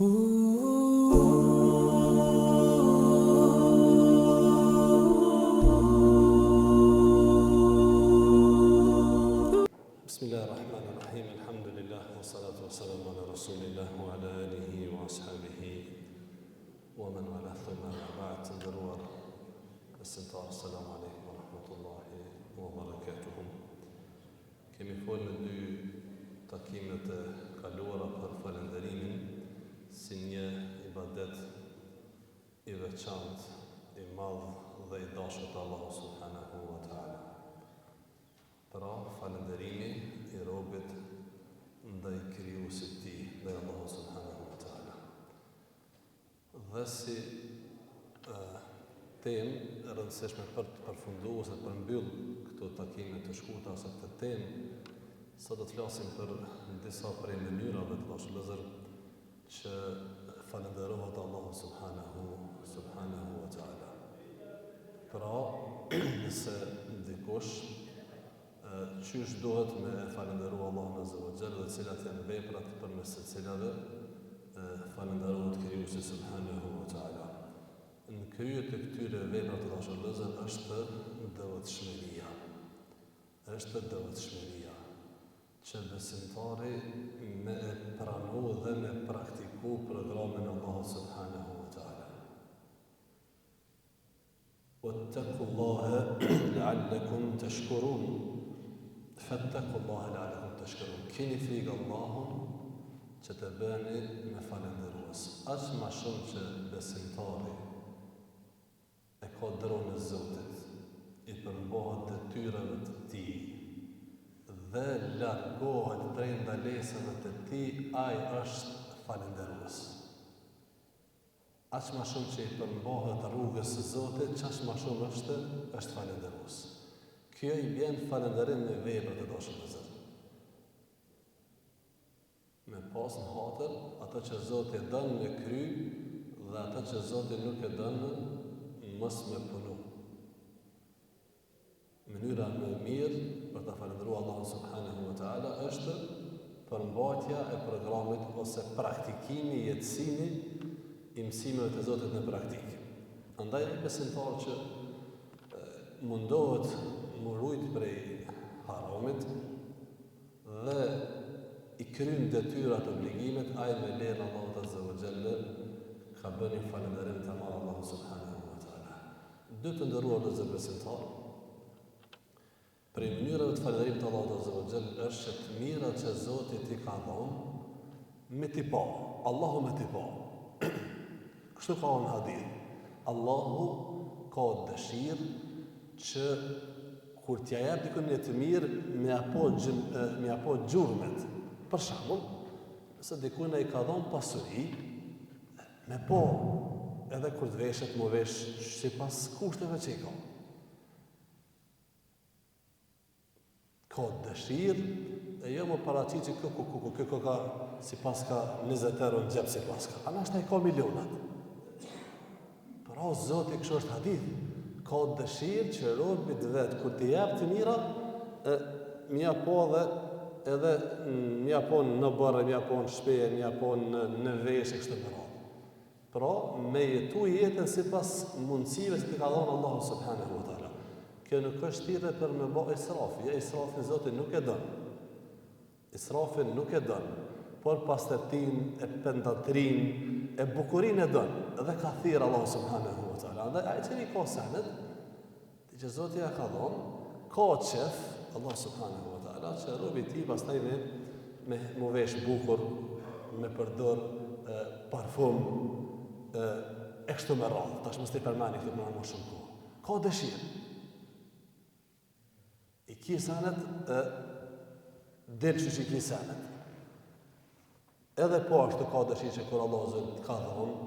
Bismillahirrahmanirrahim. Alhamdulillah wassalatu wassalamu ala rasulillah wa ala alihi wa ashabihi wa man wala thumma ba'd. Nderuar besimtar, assalamu alaikum wa rahmatullahi wa barakatuh. Kemi folë në dy takimet e kaluara për falënderimin si një ibadet i veçantë, i madh dhe i dashur te Allahu subhanahu wa ta'ala. Pra, falënderimi i robit ndaj krijuesit të tij, ndaj Allahu subhanahu wa ta'ala. Dhe si temë e rëndësishme për të përfunduar ose për mbyll këto takime të shkurtra ose këtë temë, sot do të flasim për disa prej mënyrave të vazhdimëzor që falënderohet Allahu subhanahu wa ta'ala. Pra, nëse dikush qysh duhet me falënderu Allahun azza wa jalla dhe cilat janë veprat përmes të cilave falënderohet krijuesi subhanahu wa ta'ala. Në krye të këtyre veprave të dashurëzën është devotshmëria. Është devotshmëria që besimtari me e pranu dhe me praktiku programin Allahu subhanahu wa ta'ala. Wattaqullaha la'allakum tashkurun. Fattaqullaha la'allakum tashkurun. Keni frikë Allahun që të bëni me falënderues. Aq më shumë që besimtari e ka dronë e Zotit, i përmbahet detyrave të tij dhe largohet prej ndalesave të tij, ai është falënderues. Aq më shumë që i përmbahet rrugës së Zotit, aq më shumë është falënderues. Kjo i bjen falënderim me veprat e dashurëzor. Me pas në hatër ato që Zoti e don me kry dhe ato që Zoti nuk e don mos me punu. Mënyra më e mirë për ta falëndëruar Allahun subhanahu wa ta'ala është përmbajtja e programit ose praktikimi i jetësimi i mësimeve të Zotit në praktikë. Andaj besimtar që mundohet më rujt prej haramit dhe i kryen detyrat obligimet, ai me lejen e Allahut azza wa jalla ka bënë falënderim të madh Allahu subhanahu wa ta'ala. Dy të nderuar vëllezër besimtar, prej mënyrave të falënderimit të Allahut azza wa jalla është të mira që Zoti t'i ka dhënë me t'i pa, Allahu me t'i pa. Kështu ka në hadith. Allahu ka dëshirë që kur t'ja jep dikun një të mirë me apo gjurmet. Për shembull, nëse dikun ai ka dhënë pasuri, me po edhe kur të veshet më vesh sipas kushteve që i ka. Ka dëshirë e jo më paraqit që kjo ka sipas ka 20 euro në xhep sipas ka. Ana është ai ka milionat. Pra Zoti kështu është hadith. Ka dëshirë që robit vetë, kur t'i jep të mira, mja po dhe edhe mja po në bërë, mja po në shpeje, mja po në veshë, kështë të mëra. Pra, me jetu jetën si pas mundësive që t'i ka dhonë Allahu subhanahu wa ta'ala. Kjo nuk është tire për me bo israfi. Israfin Zotin nuk e dënë. Israfin nuk e dënë. Por pastetin, e pendatrin, e bukurin e dënë. Edhe ka thirë Allahu subhanahu wa ta'ala. Andaj, ai që një ka senet, që Zoti ja ka dhonë, ka qef, Allah subhanahu wa ta'ala, që robi ti pastaj me mu vesh bukur, me përdor parfum, e kështu me radhë, tash mos t'i përmeni këtë më shumë kohë. Ka dëshirë. I ki senet, delë që i ki senet. Edhe po ashtu ka dëshirë që kur Allah Zoti ka dhonë,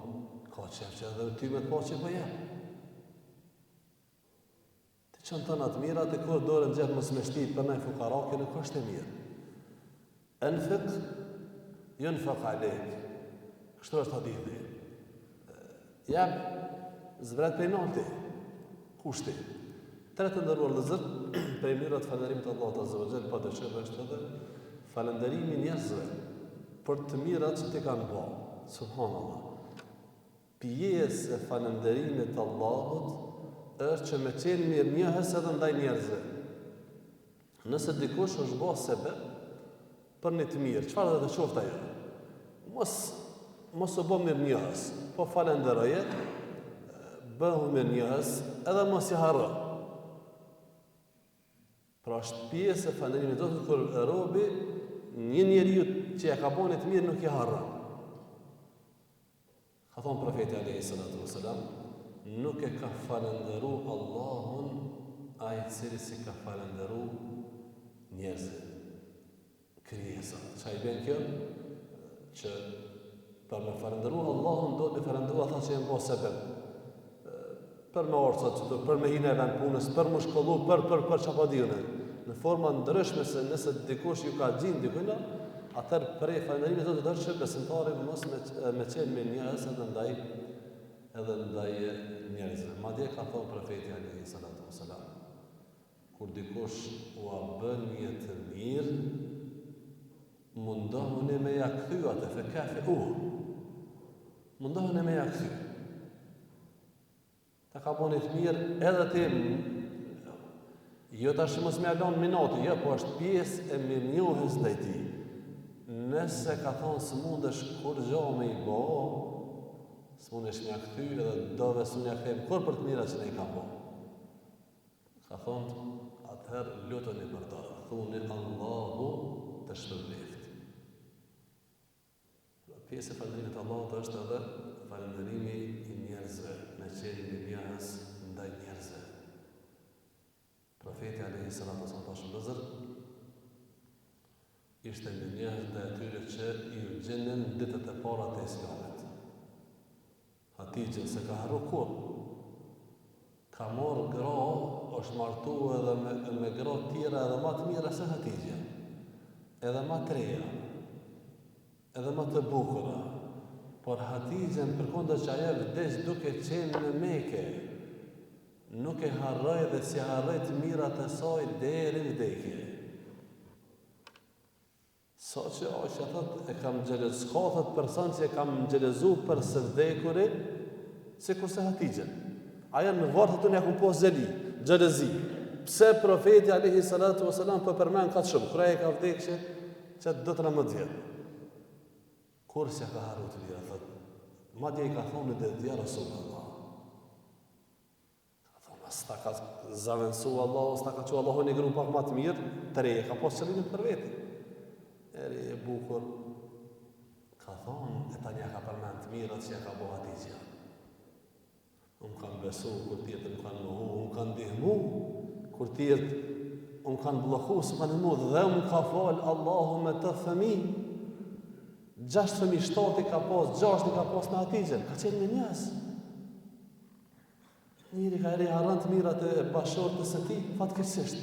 ka qef që edhe ty me të po që po jenë. Qënë të natë mira, të kur dore në gjithë mësë me shtit për nëjë fukarake, nuk është e mirë. Enfik, jënë fëk alek. Kështu është hadithi. Jam zvret për nati. Kushti. Tretë ndërruar dhe zërë, për e mirët falënderimit Allah të azëvëgjel, pa të shërbë është edhe falënderimi njerëzve për të mirat që ti kanë ba. Subhanallah. Pjesë e falënderimit Allahut është që me qenë mirë njëhës edhe ndaj njerëzve. Nëse dikush është bërë sebeb për një të mirë, çfarë dhe të qoftë ajo? Mos u bë mirë njëhës, po falënderoje, bëhu mirë njëhës, edhe mos i harro. Pra është pjesë e falënderimit do të kur robi një njeriu që ja ka bënë të mirë nuk i harron. Ka thonë profeti alayhi salatu wasalam, nuk e ka falënderu Allahun ai i cili si ka falënderu njerëzit, krijesa. Çfarë i bën kjo? Që për me falënderu Allahun do të falënderu ata që janë bërë sebeb. Për me orçat, për me hinë vend punës, për me shkollu, për çapadiune. Në forma ndryshme se nëse dikush ju ka gjin dikujt, atëherë prej falënderimit do të dërshë besimtari mos me qenë me njerëz edhe ndaj njerëzve. Madje ka thonë profeti alayhi salatu wasalam, kur dikush ua bën një të mirë, mundohuni me ja kthy atë fekafe mundohuni me ja kthy. Ta ka bënë të mirë edhe ti, jo tash mos më lën minutë, jo, po është pjesë e mirënjohjes ndaj tij. Nëse ka thonë së mundesh kur gjo me i bo, së mundesh me ja kthy edhe dove së më ja kthejmë kur për të mira që ne i ka bo. Ka thonë, atëherë lutoni për ta, thuni Allahu të shpërbleft. Pjesë e falënderimit Allahut është edhe falënderimi i njerëzve, me qenë mirënjohës ndaj njerëzve. Profeti alayhi salatu wasallam tashë vëzër, ishte një njerëz dhe atyre që i u gjenën ditët e para të Islamit. Hatixhen se ka harru kur. Ka marrë gra, është martu edhe me gra tjera edhe ma të mira se Hatixha. Edhe ma të reja. Edhe ma të bukura. Por Hatixhen përkundër që ajo vdes duke qenë në Mekë, nuk e harroj dhe si harroj të mirat e saj deri në vdekje. Sa që Aisha thot, e kam xhelozu, ka thot person që e kam xhelozu për së vdekurit, si kurse Hatixhen. Aja në vartë të një ku po xhelozi. Pse profeti alayhi salatu wasalam po përmend ka shumë, kur ai ka vdekje, që do të më vjet. Kur se ka harru të mira, thot, madje i ka thonë dhe ja Rasulullah. Ka thonë, s'ta ka zavendësu Allah, s'ta ka që Allahu një grup pak ma të mirë, të reje, ka posë qëllimin për veti. Eri e bukur, ka thonë, e ta një ka përmend të mirat që ja ka bo Hatixha. Unë kanë besu, kur tjetë më kanë mëhu, unë kanë dihmu, kur tjetë unë kanë bloku, së kanë mu, dhe unë ka falë Allahu me të fëmi. 6 fëmi, 7 ka pas, 6 ka pas në Hatixhen, ka qenë me njës. Njëri ka eri harën të mirat e bashortës e ti, fatkeqësisht.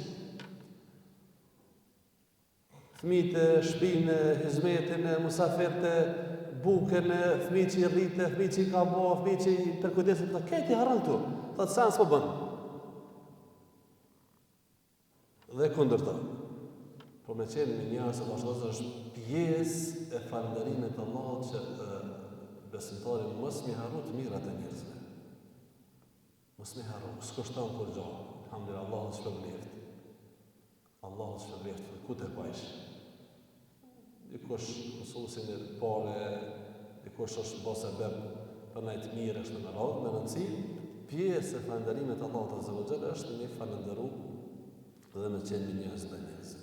Fëmijët e shpinë, hizmetin, musafirët, bukën, fëmijët që i rritë, fëmijët që i ka bo, fëmijët që i përkujdesin, këti harën këtu, të sen s'po bënë. Dhe kundër ta. Po me qenë me njërës e bashkëtës është pjesë e falënderimit të Allahut që besimtari mos mi harru të mirat e njerëzve. Mos mi harru, s'kushton kur gjohë. Alhamdulillah, Allahu shpërbleft. Allahu shpërbleft, ku të pajsh. Dikush mësuesin e pare, dikush është bose sebeb për najtë mirë është në radhë, me rëndësi, pjesë e falënderimit të Allahut azza wa jalla është një falënderu dhe me qenë me njerëz të njerëzve.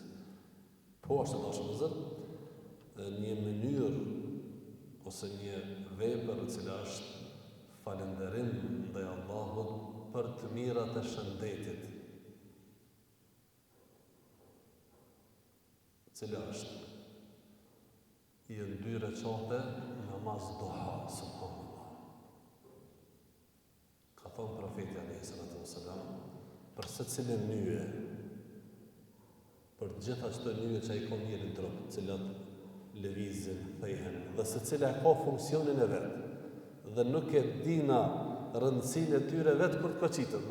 Po është të dashur vëllezër, një mënyrë ose një vepër e cila është falënderim ndaj Allahut për të mirat e shëndetit. Cila është i dy recate namaz duha, subhanallah. Ka thonë profeti alayhi salatu wasalam, për secilën nyje, për gjitha çdo nyje që ai ka mirë në trup, të cilat lëvizin, thehen, dhe secila ka funksionin e vet. Dhe nuk e dina rëndësinë e tyre vetë për të koqitën.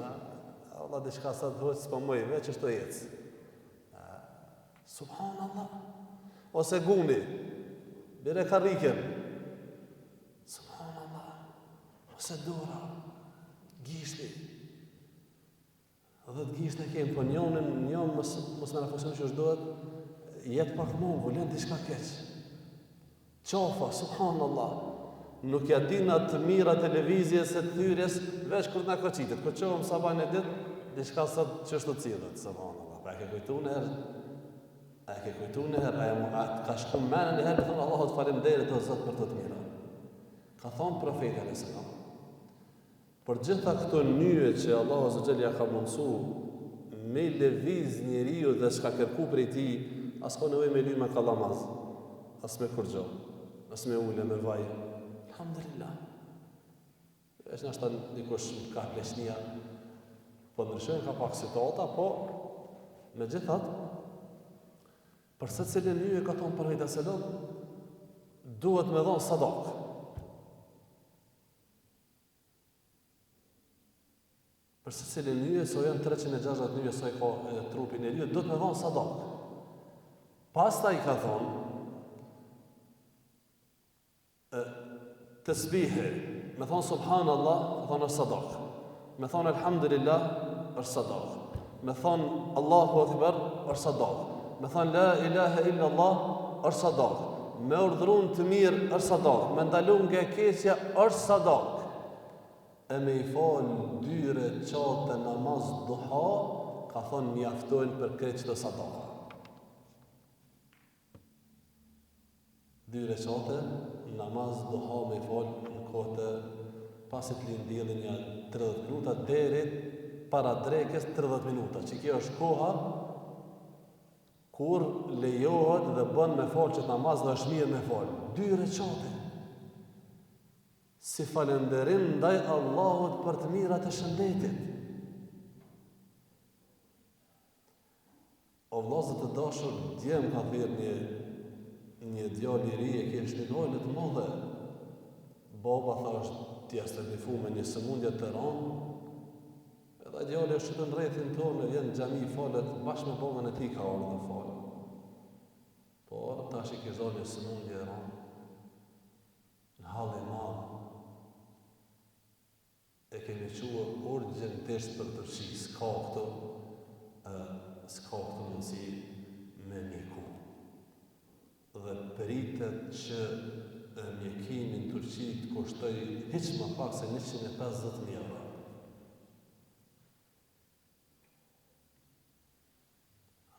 Allah diçka sa të thotë s'po mëj, veç është të ecë. Subhanallah. Ose guni, bire karriken, procedura, gishti. 10 gishte kemë, po njën mos me në funksion që është dohet, jetë pak mungu, lënë diçka keq. Qafa, subhanallah, nuk ja dina të mira televizjes e të thyrjes, veç kur t'na koqitet. Ko qohëm saban e ditë, diçka sot që është të cilët, subhanallah. Pa e ke kujtu në herë, a ka shku menën e herë, thonë Allahot faleminderit o Zot për të mira. Ka thonë profeti alayhis salam. Për gjitha këto nyje që Allahu Azza Jalla ja ka mundsu me lëviz njeriu dhe s'ka kërku prej tij, as ka nevojë me lyma kallamaz, as me kurxho, as me ule me vaj. Alhamdulillah. Është nashta dikush ka pleshnia, po ndryshojnë ka pak situata, po megjithatë për secilin nyje ka thonë profeti sallallahu alaihi wasallam duhet me dhon sadak. Për secilin nyje, so janë 360 nyje, so e ka trupin e nyje, do të me dhonë sadak. Pasta i ka thonë, tasbihe, me thonë subhanallah, me thonë është sadak. Me thonë alhamdulillah, është sadak. Me thonë Allahu Akbar, është sadak. Me thonë la ilaha illa Allah, është sadak. Me urdhrun të mirë, është sadak. Me ndalun nga keqja, është sadak. E me i falë 2 rekate namaz duha, ka thonë mjaftojnë për kreç të sadaka. 2 rekate namaz duha me i falë në kote pasit lindjelin ja 30 minuta, deri para drekes 30 minuta, që kjo është koha kur lejohet dhe bën me falë që të namaz dhe është mirë me falë. 2 rekate. Si falenderim ndaj Allahut për të mirat e shëndetit. O vllazë të dashur, djem ka thirrë një djalë i ri e kishte një lojë të madhe. Baba thashtë, t'ja stërnifu me një sëmundje të rëndë, edhe djali është në rrethin tonë, vjen në xhami falet, bashkë me babën e tij ka ardhur dhe falë. Por tash i kishte një sëmundje e rëndë, në hall i madh. E kemi quë urgjentisht për të rëqi, s'ka këto mundësi me mjeku. Dhe pritet që mjekimi në Turqi të kushtoj hiq më pak se 150.000 euro.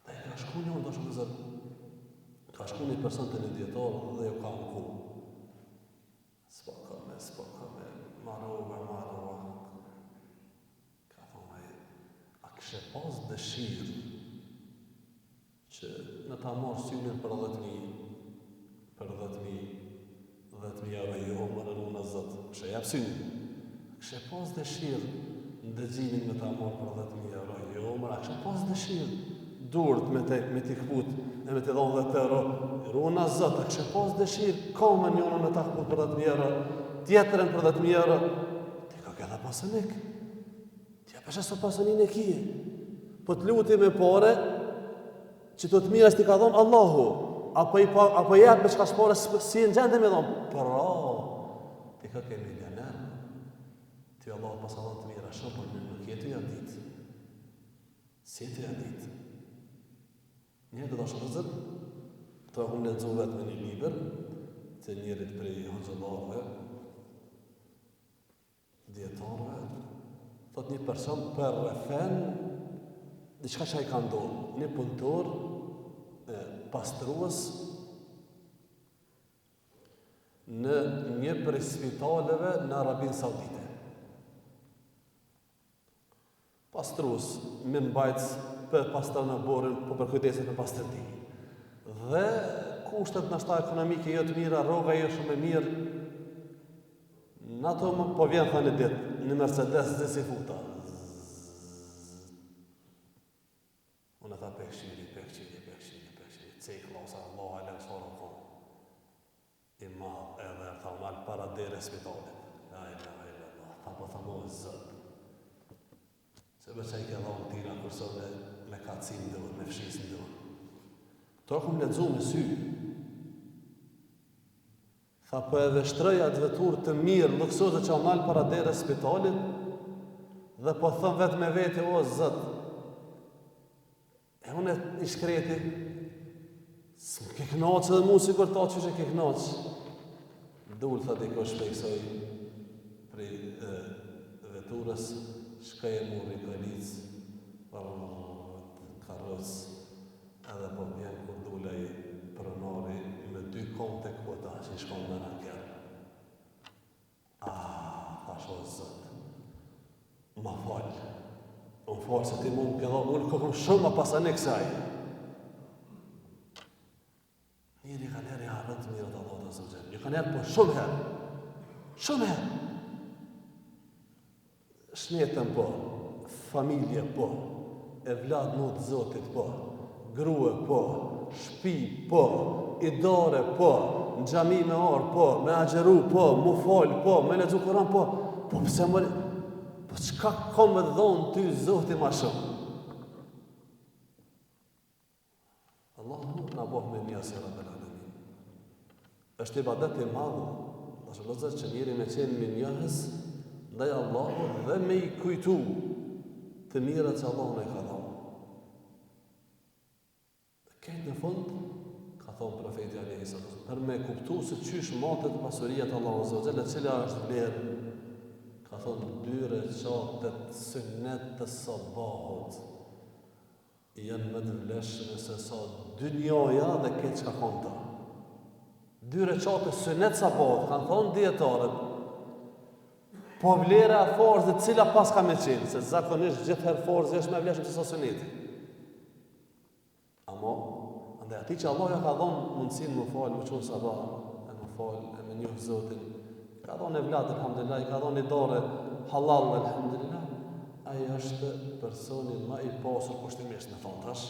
Dhe ka shku një unë, ka shku një person të një djetarë dhe jo ka në ku. S'po ka me, marova. Ka thonë, a kështë pas dëshirë që në ta marë synin për 10.000 euro, jo më në në zëtë, kështë e japë synin. Kështë pas dëshirë në dëgjimin me ta marë për 10.000 euro, jo më, a kështë pas dëshirë durët me t'i këput e me t'i dhonë 10 euro, ru në zëtë, a kështë pas dëshirë kome njënë me ta këput për 10.000 euro, tjetërën për 10.000 euro, ti ka këta pasënik. Ti ja peshe së pasënin e kije. Po të luti me pare, që të të mirës ti ka dhonë Allahu, apo jep me qka s'pare, si në gjende me dhonë. Pra, ti ka ke milioner, ti Allahu pas adhonë të mira shumë, por nuk jetu janë ditë. Si jetu janë ditë. Një të dashë rëzër, të unë lexoj vetë me një liber, të njerit prej hoxhallarëve, djetarëve, thot një person për refen, diçka që a i ka ndonë, një punëtor, pastrues, në një për spitaleve në Arabinë Saudite. Pastrues, me mbajtës për pastër në borën, po për kujdeset në pastërti. Dhe kushtet në shta ekonomike jo të mira, rroga jo shumë e mirë, në ato më po vjen thani ditë, në Mercedes dhe si futa. Unë e tha pekshiri, cek losa, Allah e lëmë shfarë në I madh edhe e tha malë para dere spitalit. La ilaha illallah, tha po tha mojë zëtë. Se për që i ke dhonë tira kërso me kacim dëvër, me fshis në dëvër. Të akum ledzu me sy. Tha, po edhe shtrëja të vetur të mirë, luksoze që anal para dere spitalit, dhe po thëm vetë me vete, o Zët, e unë i shkreti, së më ke knaqë edhe mu si kur ta që që ke knaqë. Dullë, tha dikosh pe kësoj prej veturës, shkaj e muri këllicë, karros, edhe po vjen kur dulej pronari me 2 kom të këpota që i shkon me raker. Thash o Zët, ma falë, unë falë se ti mund këdha, unë këpëm shumë ma pasane kësaj. Njëri ka njerë i harën të mirët Allah të zëgjen, një ka njerë po shumë herë. Shnetën po, familje po, e vlad nuk të Zotit po, grue po, shpi po, idare po, në xhami me orë po, me agjeru po, mu falë po, me lexu Kur'an po, po pse më... Po çka ka me dhonë ty Zoti ma shumë? Allahu na bëh me mjasi Rabbel Alamin. Është ibadet i madh, është vëllazër që njëri me qenë minjahës ndaj Allahut dhe me i kujtu të mirat që Allahu na i ka dhënë. Këtë në fund, ka thonë profeti alayhi salatu, për me kuptu se qysh matet pasuria të Allahu azza wa jalla, cila është vlerë, ka thonë 2 reqatet sunnet të sabahut janë më të vlefshme se sa dynjoja dhe këtë që ka konë ta. 2 reqatet sunnet sabahut, kanë thonë dietarët, po vlera e farzit cila pas ka me qenë, se zakonisht gjithë herë farzi është me vlefshme se sa sunneti. Amo, ndaj ati që Allah ja ka dhonë mundësin më falë, më qunë sabah, e më falë, e me njohë Zotin, ka dhonë e vlad, alhamdulillah, ka dhonë i dore halal, alhamdulillah, aja është personin ma i pasur kushtimisht në thonë tash,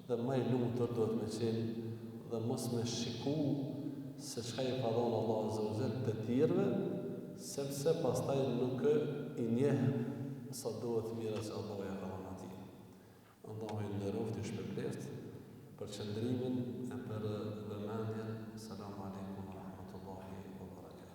dhe ma i lumë tërë duhet me qenë, dhe mos me shiku se qka i ka dhonë Allah azza wa jall të tjerve, sepse pastaj nuk i njeh sa duhet mira që Allah ja ka dhonë ati. Allahu i nderoft i shpërbleft për qëndrimin e për vëmendjen. Selamu alaikum wa rahmatullahi wa barakatuh.